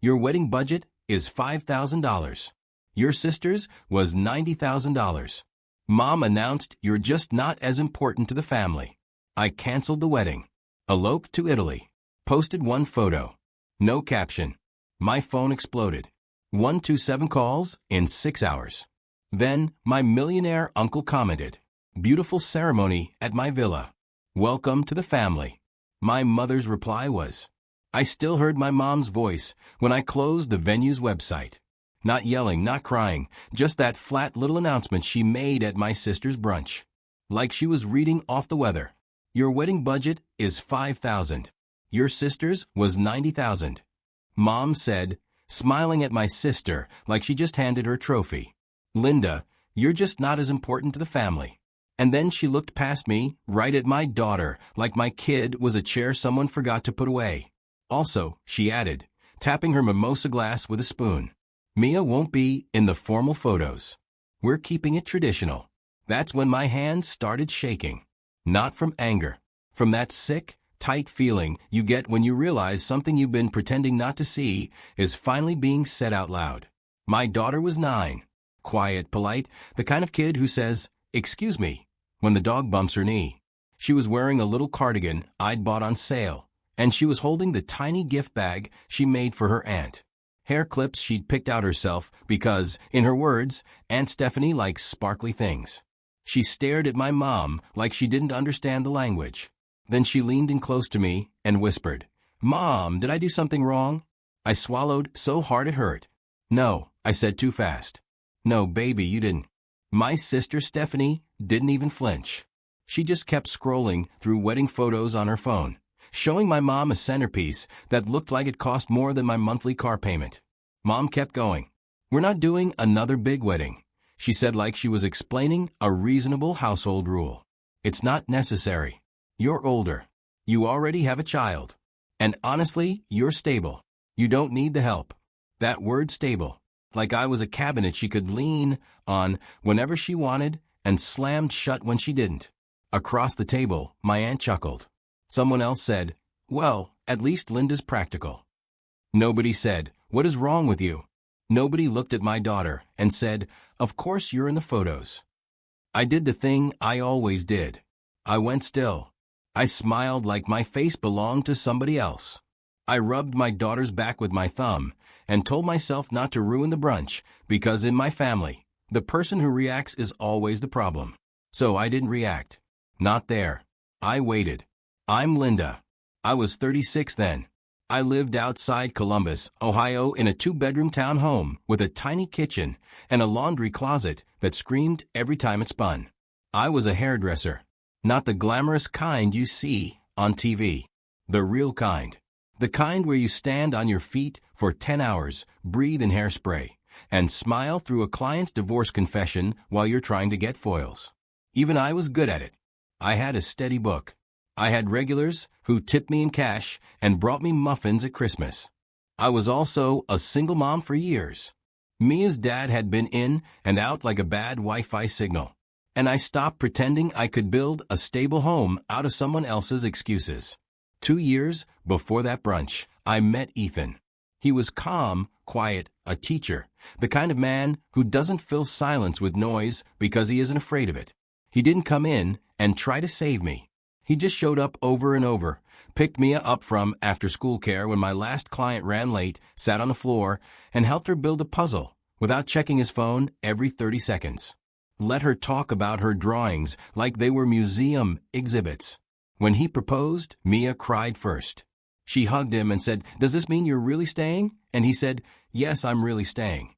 Your wedding budget is $5,000. Your sister's was $90,000. Mom announced you're just not as important to the family. I canceled the wedding. Eloped to Italy. Posted one photo. No caption. My phone exploded. 127 calls in 6 hours. Then, my millionaire uncle commented, "Beautiful ceremony at my villa. Welcome to the family." My mother's reply was, "I still heard my mom's voice when I closed the venue's website." Not yelling, not crying, just that flat little announcement she made at my sister's brunch. Like she was reading off the weather. Your wedding budget is $5,000. Your sister's was $90,000. Mom said, smiling at my sister like she just handed her trophy, "Linda, you're just not as important to the family." And then she looked past me, right at my daughter, like my kid was a chair someone forgot to put away. Also, she added, tapping her mimosa glass with a spoon, "Mia won't be in the formal photos. We're keeping it traditional." That's when my hands started shaking. Not from anger. From that sick, tight feeling you get when you realize something you've been pretending not to see is finally being said out loud. My daughter was 9. Quiet, polite, the kind of kid who says, "Excuse me," when the dog bumps her knee. She was wearing a little cardigan I'd bought on sale, and she was holding the tiny gift bag she made for her aunt. Hair clips she'd picked out herself because, in her words, Aunt Stephanie likes sparkly things. She stared at my mom like she didn't understand the language. Then she leaned in close to me and whispered, "Mom, did I do something wrong?" I swallowed so hard it hurt. "No," I said too fast. "No, baby, you didn't." My sister Stephanie didn't even flinch. She just kept scrolling through wedding photos on her phone, showing my mom a centerpiece that looked like it cost more than my monthly car payment. Mom kept going. "We're not doing another big wedding," she said like she was explaining a reasonable household rule. "It's not necessary. You're older. You already have a child. And honestly, you're stable. You don't need the help." That word stable. Like I was a cabinet she could lean on whenever she wanted and slammed shut when she didn't. Across the table, my aunt chuckled. Someone else said, "Well, at least Linda's practical." Nobody said, "What is wrong with you?" Nobody looked at my daughter and said, "Of course you're in the photos." I did the thing I always did. I went still. I smiled like my face belonged to somebody else. I rubbed my daughter's back with my thumb and told myself not to ruin the brunch because in my family, the person who reacts is always the problem. So I didn't react. Not there. I waited. I'm Linda. I was 36 then. I lived outside Columbus, Ohio in a 2-bedroom townhome with a tiny kitchen and a laundry closet that screamed every time it spun. I was a hairdresser. Not the glamorous kind you see on TV. The real kind. The kind where you stand on your feet for 10 hours, breathe in hairspray, and smile through a client's divorce confession while you're trying to get foils. Even I was good at it. I had a steady book. I had regulars who tipped me in cash and brought me muffins at Christmas. I was also a single mom for years. Mia's dad had been in and out like a bad Wi-Fi signal. And I stopped pretending I could build a stable home out of someone else's excuses. 2 years before that brunch, I met Ethan. He was calm, quiet, a teacher, the kind of man who doesn't fill silence with noise because he isn't afraid of it. He didn't come in and try to save me. He just showed up over and over, picked Mia up from after-school care when my last client ran late, sat on the floor, and helped her build a puzzle without checking his phone every 30 seconds. Let her talk about her drawings like they were museum exhibits. When he proposed, Mia cried first. She hugged him and said, "Does this mean you're really staying?" And he said, "Yes, I'm really staying."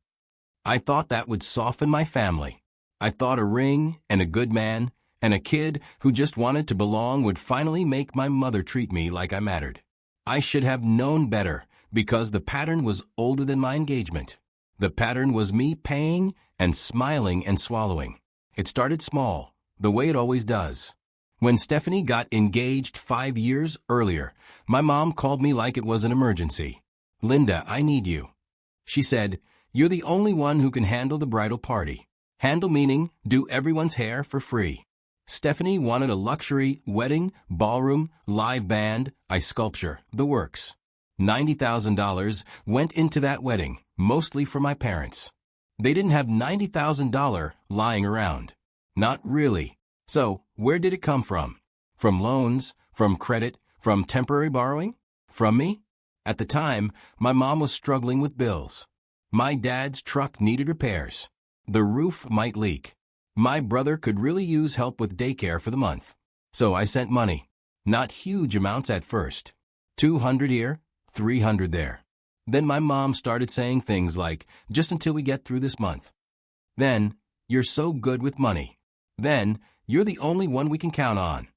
I thought that would soften my family. I thought a ring and a good man and a kid who just wanted to belong would finally make my mother treat me like I mattered. I should have known better because the pattern was older than my engagement. The pattern was me paying and smiling and swallowing. It started small, the way it always does. When Stephanie got engaged 5 years earlier, my mom called me like it was an emergency. "Linda, I need you." She said, "You're the only one who can handle the bridal party." Handle meaning do everyone's hair for free. Stephanie wanted a luxury wedding, ballroom, live band, ice sculpture, the works. $90,000 went into that wedding, mostly for my parents. They didn't have $90,000 lying around. Not really. So, where did it come from? From loans? From credit? From temporary borrowing? From me? At the time, my mom was struggling with bills. My dad's truck needed repairs. The roof might leak. My brother could really use help with daycare for the month. So I sent money. Not huge amounts at first. $200 here, $300 there. Then my mom started saying things like, just until we get through this month. Then, you're so good with money. Then, you're the only one we can count on.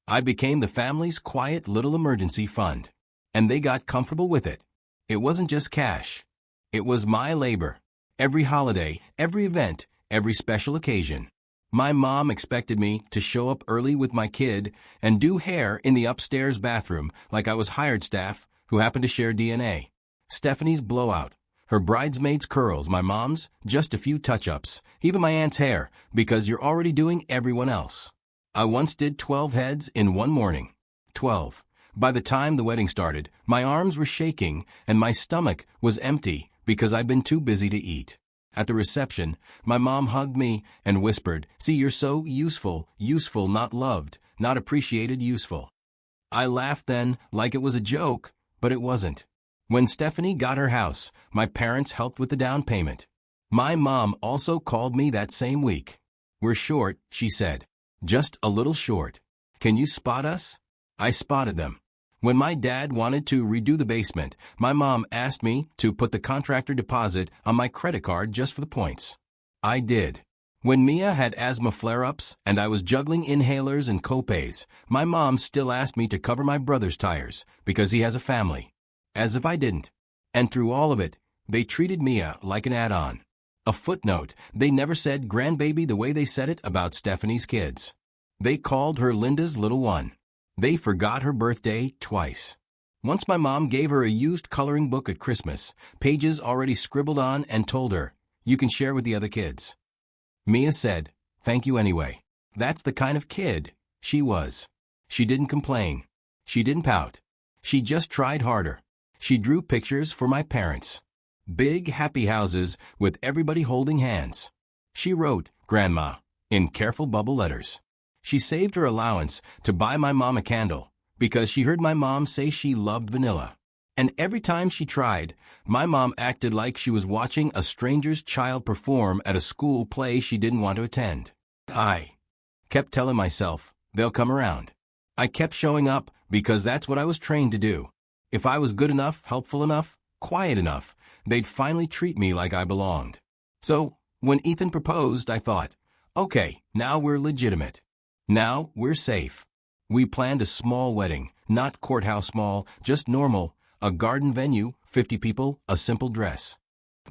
I became the family's quiet little emergency fund. And they got comfortable with it. It wasn't just cash. It was my labor. Every holiday, every event, every special occasion. My mom expected me to show up early with my kid and do hair in the upstairs bathroom like I was hired staff who happened to share DNA. Stephanie's blowout, her bridesmaid's curls, my mom's, just a few touch-ups, even my aunt's hair, because you're already doing everyone else. I once did 12 heads in one morning. 12. By the time the wedding started, my arms were shaking and my stomach was empty because I'd been too busy to eat. At the reception, my mom hugged me and whispered, "See, you're so useful, not loved, not appreciated, useful." I laughed then like it was a joke, but it wasn't. When Stephanie got her house, my parents helped with the down payment. My mom also called me that same week. "We're short," she said. "Just a little short. Can you spot us?" I spotted them. When my dad wanted to redo the basement, my mom asked me to put the contractor deposit on my credit card just for the points. I did. When Mia had asthma flare-ups and I was juggling inhalers and copays, my mom still asked me to cover my brother's tires because he has a family. As if I didn't. And through all of it, they treated Mia like an add-on. A footnote, they never said grandbaby the way they said it about Stephanie's kids. They called her Linda's little one. They forgot her birthday twice. Once my mom gave her a used coloring book at Christmas, pages already scribbled on, and told her, "You can share with the other kids." Mia said, "Thank you anyway." That's the kind of kid she was. She didn't complain. She didn't pout. She just tried harder. She drew pictures for my parents. Big, happy houses with everybody holding hands. She wrote, "Grandma," in careful bubble letters. She saved her allowance to buy my mom a candle because she heard my mom say she loved vanilla. And every time she tried, my mom acted like she was watching a stranger's child perform at a school play she didn't want to attend. I kept telling myself, they'll come around. I kept showing up because that's what I was trained to do. If I was good enough, helpful enough, quiet enough, they'd finally treat me like I belonged. So, when Ethan proposed, I thought, okay, now we're legitimate. Now we're safe. We planned a small wedding, not courthouse small, just normal, a garden venue, 50 people, a simple dress.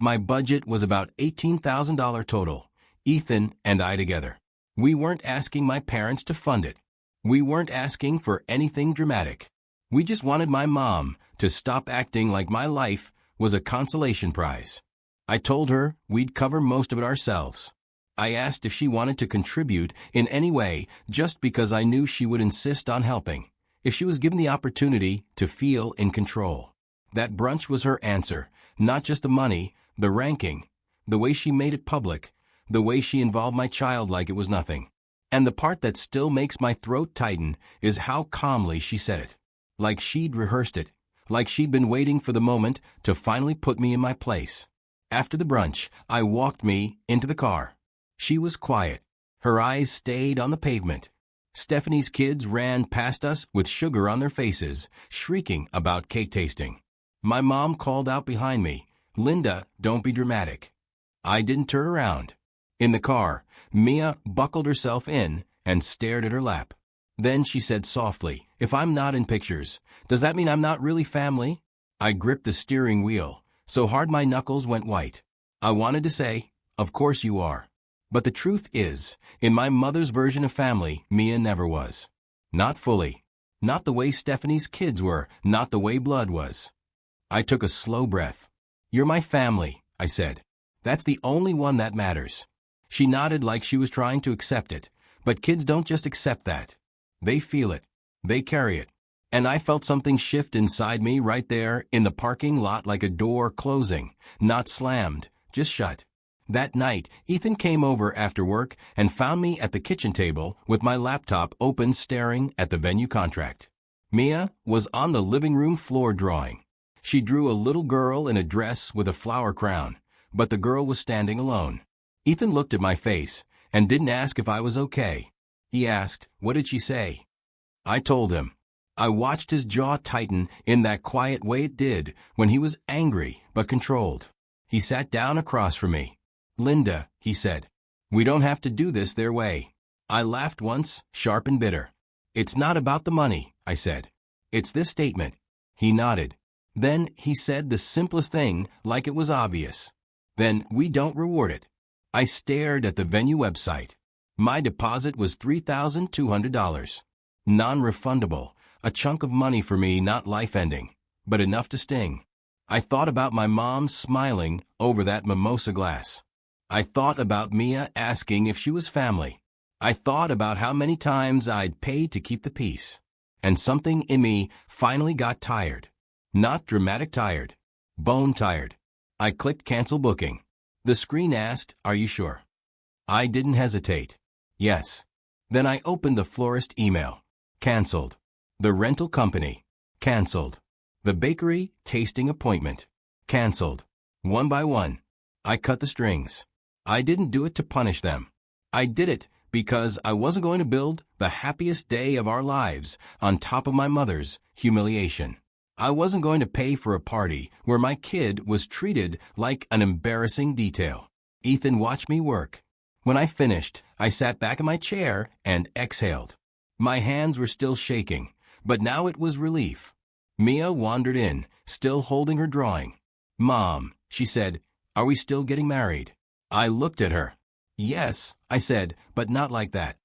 My budget was about $18,000 total, Ethan and I together. We weren't asking my parents to fund it. We weren't asking for anything dramatic. We just wanted my mom to stop acting like my life was a consolation prize. I told her we'd cover most of it ourselves. I asked if she wanted to contribute in any way just because I knew she would insist on helping, if she was given the opportunity to feel in control. That brunch was her answer, not just the money, the ranking, the way she made it public, the way she involved my child like it was nothing. And the part that still makes my throat tighten is how calmly she said it. Like she'd rehearsed it, like she'd been waiting for the moment to finally put me in my place. After the brunch, I walked me into the car. She was quiet. Her eyes stayed on the pavement. Stephanie's kids ran past us with sugar on their faces, shrieking about cake tasting. My mom called out behind me, "Linda, don't be dramatic." I didn't turn around. In the car, Mia buckled herself in and stared at her lap. Then she said softly, "If I'm not in pictures, does that mean I'm not really family?" I gripped the steering wheel so hard my knuckles went white. I wanted to say, "Of course you are." But the truth is, in my mother's version of family, Mia never was. Not fully. Not the way Stephanie's kids were, not the way blood was. I took a slow breath. "You're my family," I said. "That's the only one that matters." She nodded like she was trying to accept it, but kids don't just accept that. They feel it. They carry it. And I felt something shift inside me right there in the parking lot, like a door closing, not slammed, just shut. That night, Ethan came over after work and found me at the kitchen table with my laptop open, staring at the venue contract. Mia was on the living room floor drawing. She drew a little girl in a dress with a flower crown, but the girl was standing alone. Ethan looked at my face and didn't ask if I was okay. He asked, "What did she say?" I told him. I watched his jaw tighten in that quiet way it did when he was angry but controlled. He sat down across from me. "Linda," he said, "we don't have to do this their way." I laughed once, sharp and bitter. "It's not about the money," I said. "It's this statement." He nodded. Then he said the simplest thing, like it was obvious. "Then we don't reward it." I stared at the venue website. My deposit was $3,200. Non-refundable, a chunk of money for me, not life-ending, but enough to sting. I thought about my mom smiling over that mimosa glass. I thought about Mia asking if she was family. I thought about how many times I'd paid to keep the peace. And something in me finally got tired. Not dramatic tired. Bone tired. I clicked cancel booking. The screen asked, "Are you sure?" I didn't hesitate. Yes. Then I opened the florist email. Cancelled. The rental company. Cancelled. The bakery tasting appointment. Cancelled. One by one. I cut the strings. I didn't do it to punish them. I did it because I wasn't going to build the happiest day of our lives on top of my mother's humiliation. I wasn't going to pay for a party where my kid was treated like an embarrassing detail. Ethan watched me work. When I finished, I sat back in my chair and exhaled. My hands were still shaking, but now it was relief. Mia wandered in, still holding her drawing. "Mom," she said, "are we still getting married?" I looked at her. "Yes," I said, "but not like that."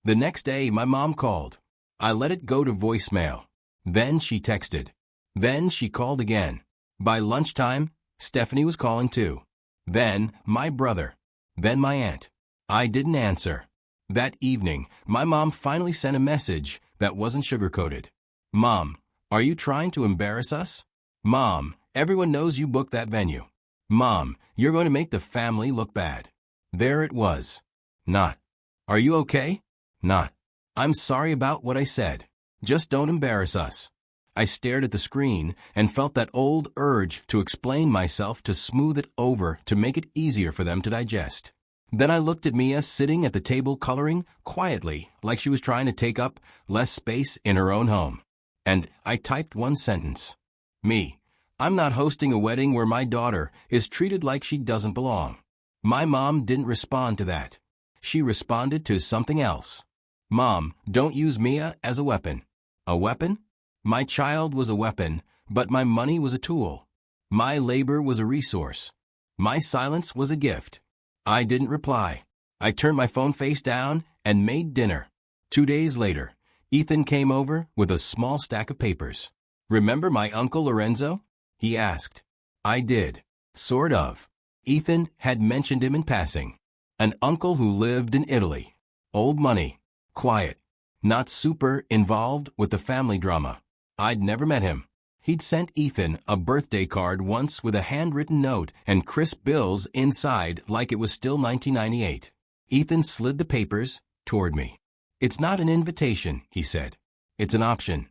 The next day, my mom called. I let it go to voicemail. Then she texted. Then she called again. By lunchtime, Stephanie was calling too. Then my brother. Then my aunt. I didn't answer. That evening, my mom finally sent a message that wasn't sugarcoated. "Mom, are you trying to embarrass us? Mom, everyone knows you booked that venue. Mom, you're going to make the family look bad." There it was. Not. "Are you okay?" Not. "I'm sorry about what I said. Just don't embarrass us." I stared at the screen and felt that old urge to explain myself, to smooth it over, to make it easier for them to digest. Then I looked at Mia sitting at the table coloring quietly, like she was trying to take up less space in her own home. And I typed one sentence. "Me. I'm not hosting a wedding where my daughter is treated like she doesn't belong." My mom didn't respond to that. She responded to something else. "Mom, don't use Mia as a weapon." A weapon? My child was a weapon, but my money was a tool. My labor was a resource. My silence was a gift. I didn't reply. I turned my phone face down and made dinner. 2 days later, Ethan came over with a small stack of papers. "Remember my Uncle Lorenzo?" he asked. I did. Sort of. Ethan had mentioned him in passing. An uncle who lived in Italy. Old money. Quiet. Not super involved with the family drama. I'd never met him. He'd sent Ethan a birthday card once with a handwritten note and crisp bills inside, like it was still 1998. Ethan slid the papers toward me. "It's not an invitation," he said. "It's an option."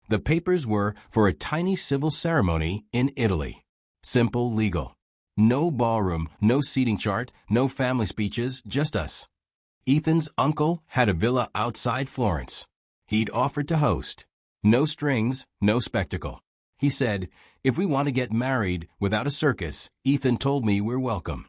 The papers were for a tiny civil ceremony in Italy. Simple, legal. No ballroom, no seating chart, no family speeches, just us. Ethan's uncle had a villa outside Florence. He'd offered to host. No strings, no spectacle. He said, "If we want to get married without a circus, Ethan told me we're welcome."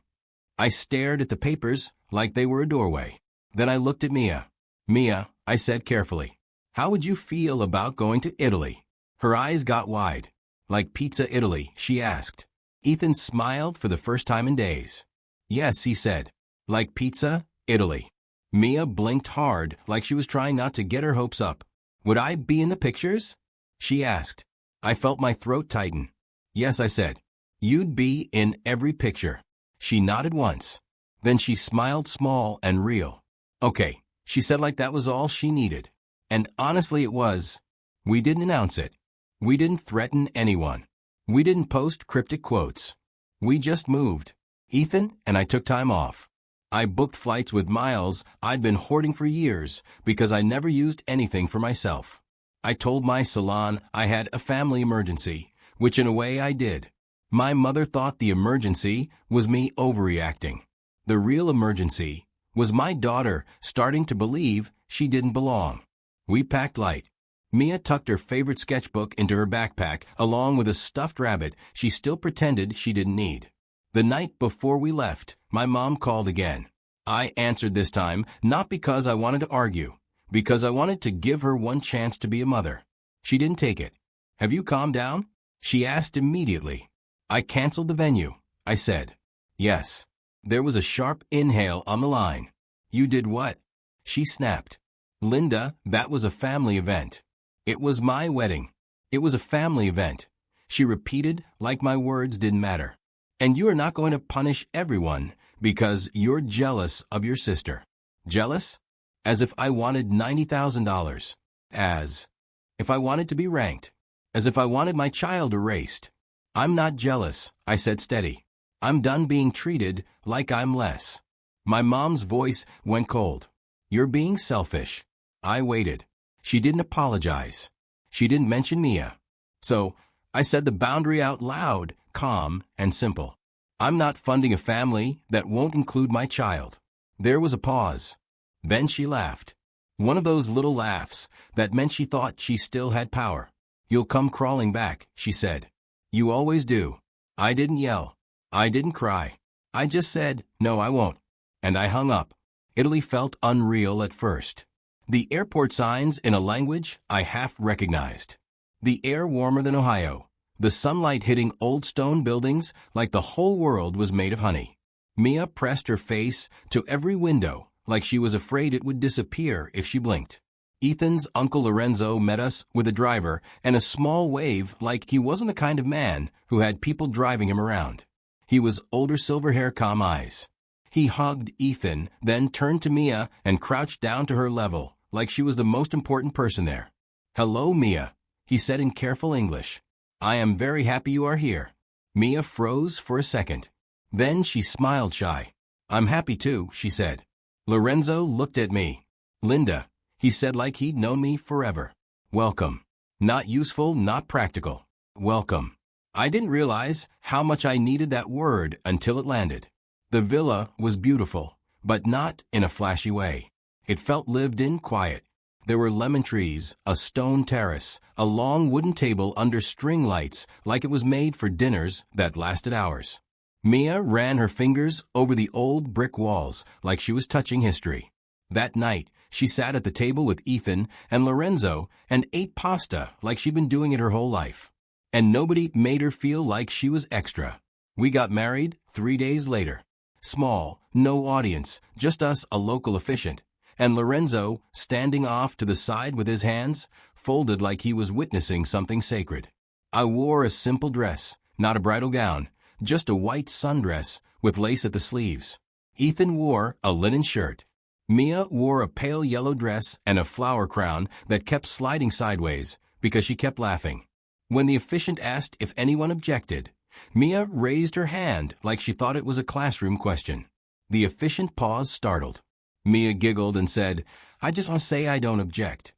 I stared at the papers like they were a doorway. Then I looked at Mia. "Mia," I said carefully, "how would you feel about going to Italy?" Her eyes got wide. "Like Pizza Italy?" she asked. Ethan smiled for the first time in days. "Yes," he said. "Like Pizza Italy." Mia blinked hard, like she was trying not to get her hopes up. "Would I be in the pictures?" she asked. I felt my throat tighten. "Yes," I said. "You'd be in every picture." She nodded once. Then she smiled small and real. "Okay," she said, like that was all she needed. And honestly it was. We didn't announce it. We didn't threaten anyone. We didn't post cryptic quotes. We just moved. Ethan and I took time off. I booked flights with miles I'd been hoarding for years because I never used anything for myself. I told my salon I had a family emergency, which in a way I did. My mother thought the emergency was me overreacting. The real emergency was my daughter starting to believe she didn't belong. We packed light. Mia tucked her favorite sketchbook into her backpack along with a stuffed rabbit she still pretended she didn't need. The night before we left, my mom called again. I answered this time not because I wanted to argue, because I wanted to give her one chance to be a mother. She didn't take it. "Have you calmed down?" she asked immediately. "I canceled the venue," I said. "Yes." There was a sharp inhale on the line. "You did what?" She snapped. "Linda, that was a family event." "It was my wedding." "It was a family event," she repeated like my words didn't matter. "And you are not going to punish everyone because you're jealous of your sister." Jealous? As if I wanted $90,000. As if I wanted to be ranked. As if I wanted my child erased. "I'm not jealous," I said steady. "I'm done being treated like I'm less." My mom's voice went cold. "You're being selfish." I waited. She didn't apologize. She didn't mention Mia. So I said the boundary out loud, calm and simple. "I'm not funding a family that won't include my child." There was a pause. Then she laughed. One of those little laughs that meant she thought she still had power. "You'll come crawling back," she said. "You always do." I didn't yell. I didn't cry. I just said, "No, I won't." And I hung up. Italy felt unreal at first. The airport signs in a language I half recognized. The air warmer than Ohio. The sunlight hitting old stone buildings like the whole world was made of honey. Mia pressed her face to every window like she was afraid it would disappear if she blinked. Ethan's Uncle Lorenzo met us with a driver and a small wave like he wasn't the kind of man who had people driving him around. He was older, silver hair, calm eyes. He hugged Ethan, then turned to Mia and crouched down to her level like she was the most important person there. "Hello, Mia," he said in careful English. "I am very happy you are here." Mia froze for a second. Then she smiled shy. "I'm happy too," she said. Lorenzo looked at me. "Linda," he said like he'd known me forever. "Welcome. Not useful, not practical. Welcome." I didn't realize how much I needed that word until it landed. The villa was beautiful, but not in a flashy way. It felt lived in, quiet. There were lemon trees, a stone terrace, a long wooden table under string lights like it was made for dinners that lasted hours. Mia ran her fingers over the old brick walls like she was touching history. That night, she sat at the table with Ethan and Lorenzo and ate pasta like she'd been doing it her whole life. And nobody made her feel like she was extra. We got married 3 days later. Small, no audience, just us, a local officiant, and Lorenzo standing off to the side with his hands folded like he was witnessing something sacred. I wore a simple dress, not a bridal gown, just a white sundress with lace at the sleeves. Ethan wore a linen shirt. Mia wore a pale yellow dress and a flower crown that kept sliding sideways because she kept laughing. When the officiant asked if anyone objected, Mia raised her hand like she thought it was a classroom question. The officiant paused, startled. Mia giggled and said, "I just want to say I don't object."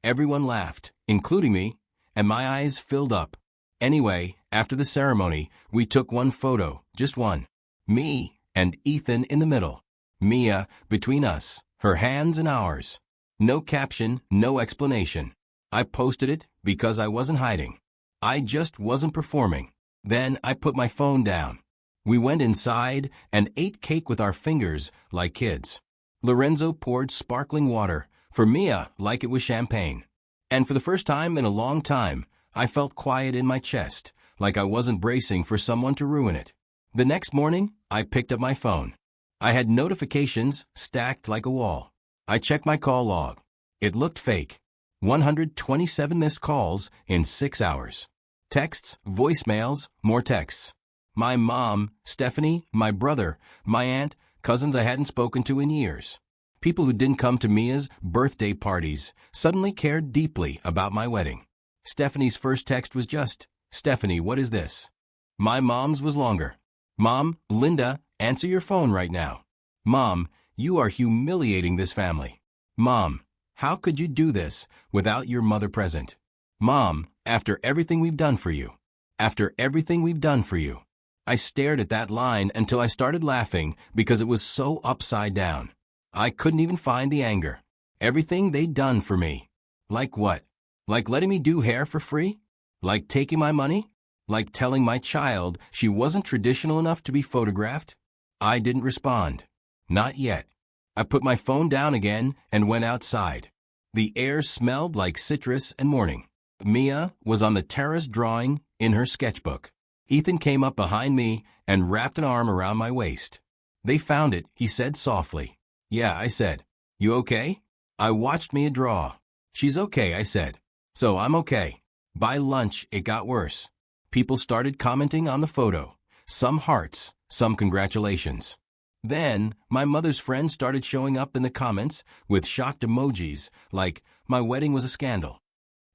Everyone laughed, including me, and my eyes filled up. Anyway, after the ceremony, we took one photo, just one. Me and Ethan in the middle. Mia between us, her hands in ours. No caption, no explanation. I posted it because I wasn't hiding. I just wasn't performing. Then I put my phone down. We went inside and ate cake with our fingers like kids. Lorenzo poured sparkling water, for Mia like it was champagne. And for the first time in a long time, I felt quiet in my chest, like I wasn't bracing for someone to ruin it. The next morning, I picked up my phone. I had notifications stacked like a wall. I checked my call log. It looked fake. 127 missed calls in 6 hours. Texts, voicemails, more texts. My mom, Stephanie, my brother, my aunt, cousins I hadn't spoken to in years. People who didn't come to Mia's birthday parties suddenly cared deeply about my wedding. Stephanie's first text was just, "Stephanie, what is this?" My mom's was longer. "Mom, Linda, answer your phone right now." "Mom, you are humiliating this family." "Mom, how could you do this without your mother present?" "Mom, after everything we've done for you. After everything we've done for you." I stared at that line until I started laughing because it was so upside down. I couldn't even find the anger. Everything they'd done for me. Like what? Like letting me do hair for free? Like taking my money? Like telling my child she wasn't traditional enough to be photographed? I didn't respond. Not yet. I put my phone down again and went outside. The air smelled like citrus and morning. Mia was on the terrace drawing in her sketchbook. Ethan came up behind me and wrapped an arm around my waist. "They found it," he said softly. "Yeah," I said. "You okay?" I watched Mia draw. "She's okay," I said. "So I'm okay." By lunch, it got worse. People started commenting on the photo. Some hearts, some congratulations. Then, my mother's friends started showing up in the comments with shocked emojis like, "My wedding was a scandal."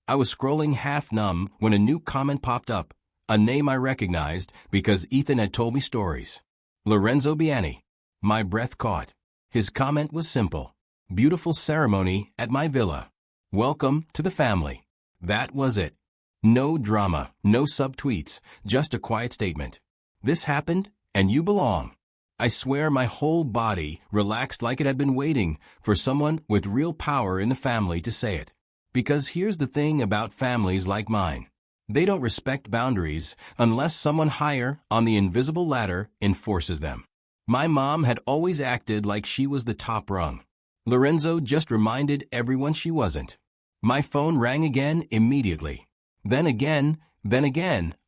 I was scrolling half numb when a new comment popped up, a name I recognized because Ethan had told me stories. Lorenzo Biani. My breath caught. His comment was simple. "Beautiful ceremony at my villa. Welcome to the family." That was it. No drama, no subtweets, just a quiet statement. "This happened, and you belong." I swear my whole body relaxed like it had been waiting for someone with real power in the family to say it. Because here's the thing about families like mine. They don't respect boundaries unless someone higher on the invisible ladder enforces them. My mom had always acted like she was the top rung. Lorenzo just reminded everyone she wasn't. My phone rang again immediately. Then again,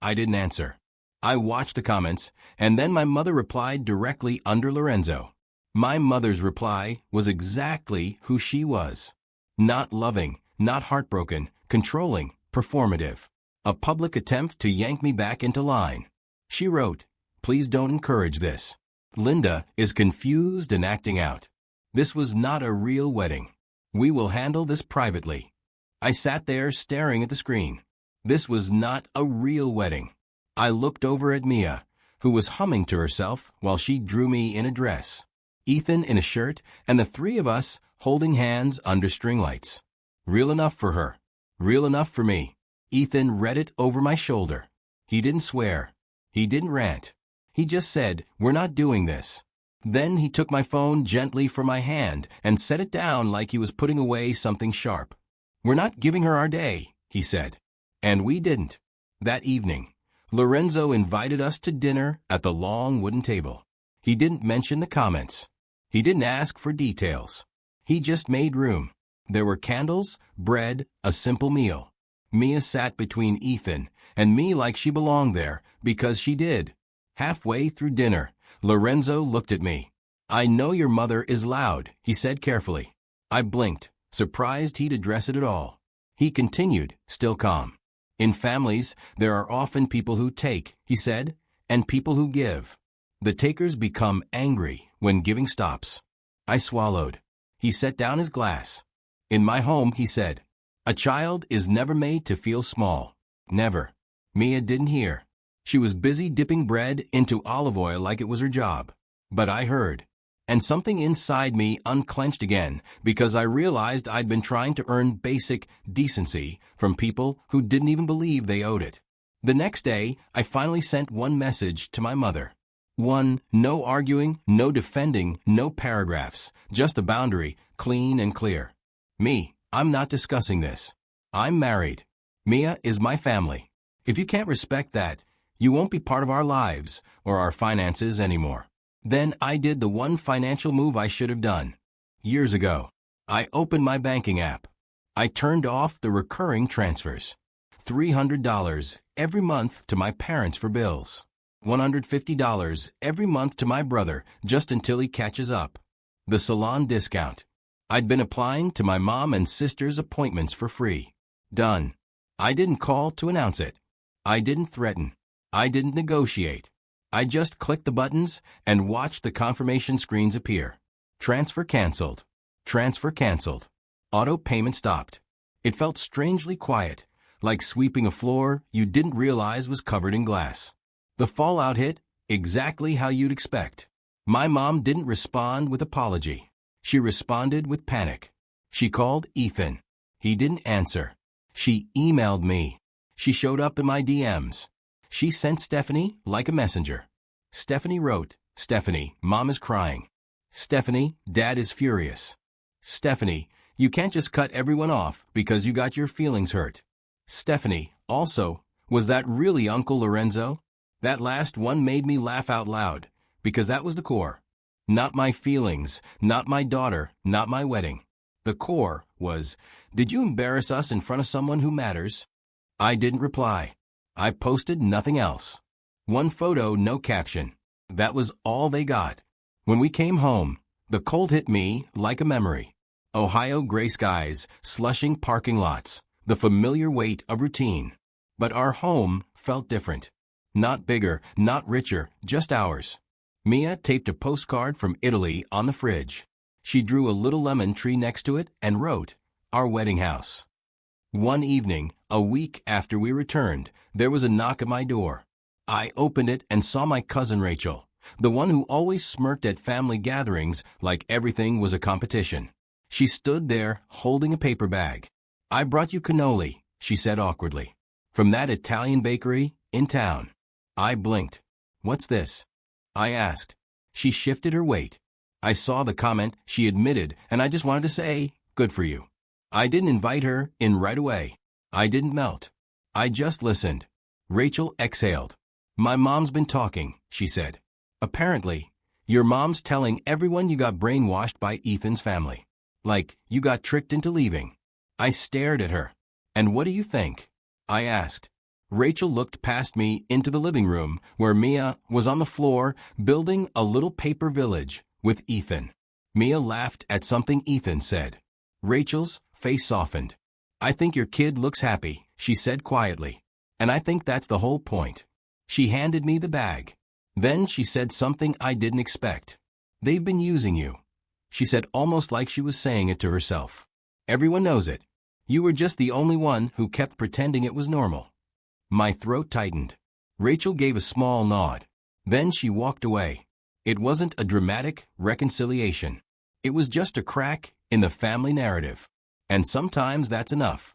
I didn't answer. I watched the comments, and then my mother replied directly under Lorenzo. My mother's reply was exactly who she was. Not loving, not heartbroken, controlling, performative. A public attempt to yank me back into line. She wrote, "Please don't encourage this. Linda is confused and acting out. This was not a real wedding. We will handle this privately." I sat there staring at the screen. This was not a real wedding. I looked over at Mia, who was humming to herself while she drew me in a dress. Ethan in a shirt, and the three of us holding hands under string lights. Real enough for her. Real enough for me. Ethan read it over my shoulder. He didn't swear. He didn't rant. He just said, "We're not doing this." Then he took my phone gently from my hand and set it down like he was putting away something sharp. "We're not giving her our day," he said. And we didn't. That evening, Lorenzo invited us to dinner at the long wooden table. He didn't mention the comments. He didn't ask for details. He just made room. There were candles, bread, a simple meal. Mia sat between Ethan and me like she belonged there, because she did. Halfway through dinner, Lorenzo looked at me. "I know your mother is loud," he said carefully. I blinked, surprised he'd address it at all. He continued, still calm. "In families, there are often people who take," he said, "and people who give. The takers become angry when giving stops." I swallowed. He set down his glass. "In my home," he said, "a child is never made to feel small. Never." Mia didn't hear. She was busy dipping bread into olive oil like it was her job. But I heard. And something inside me unclenched again because I realized I'd been trying to earn basic decency from people who didn't even believe they owed it. The next day, I finally sent one message to my mother. One, no arguing, no defending, no paragraphs, just a boundary, clean and clear. "Me, I'm not discussing this. I'm married. Mia is my family. If you can't respect that, you won't be part of our lives or our finances anymore." Then I did the one financial move I should have done. Years ago, I opened my banking app. I turned off the recurring transfers. $300 every month to my parents for bills. $150 every month to my brother just until he catches up. The salon discount. I'd been applying to my mom and sister's appointments for free. Done. I didn't call to announce it. I didn't threaten. I didn't negotiate. I just clicked the buttons and watched the confirmation screens appear. Transfer canceled. Transfer canceled. Auto payment stopped. It felt strangely quiet, like sweeping a floor you didn't realize was covered in glass. The fallout hit exactly how you'd expect. My mom didn't respond with apology. She responded with panic. She called Ethan. He didn't answer. She emailed me. She showed up in my DMs. She sent Stephanie like a messenger. Stephanie wrote, "Stephanie, Mom is crying. Stephanie, Dad is furious. Stephanie, you can't just cut everyone off because you got your feelings hurt. Stephanie, also, was that really Uncle Lorenzo?" That last one made me laugh out loud, because that was the core. Not my feelings, not my daughter, not my wedding. The core was, did you embarrass us in front of someone who matters? I didn't reply. I posted nothing else. One photo, no caption. That was all they got. When we came home, the cold hit me like a memory. Ohio gray skies, slushing parking lots, the familiar weight of routine. But our home felt different. Not bigger, not richer, just ours. Mia taped a postcard from Italy on the fridge. She drew a little lemon tree next to it and wrote, "Our wedding house." One evening, a week after we returned, there was a knock at my door. I opened it and saw my cousin Rachel, the one who always smirked at family gatherings like everything was a competition. She stood there holding a paper bag. "I brought you cannoli," she said awkwardly. "From that Italian bakery in town." I blinked. "What's this?" I asked. She shifted her weight. I saw the comment she admitted, and I just wanted to say, "Good for you." I didn't invite her in right away. I didn't melt. I just listened. Rachel exhaled. "My mom's been talking," she said. "Apparently, your mom's telling everyone you got brainwashed by Ethan's family. Like, you got tricked into leaving." I stared at her. "And what do you think?" I asked. Rachel looked past me into the living room, where Mia was on the floor building a little paper village with Ethan. Mia laughed at something Ethan said. Rachel's face softened. "I think your kid looks happy," she said quietly. "And I think that's the whole point." She handed me the bag. Then she said something I didn't expect. "They've been using you," she said, almost like she was saying it to herself. "Everyone knows it. You were just the only one who kept pretending it was normal." My throat tightened. Rachel gave a small nod. Then she walked away. It wasn't a dramatic reconciliation. It was just a crack in the family narrative. And sometimes that's enough.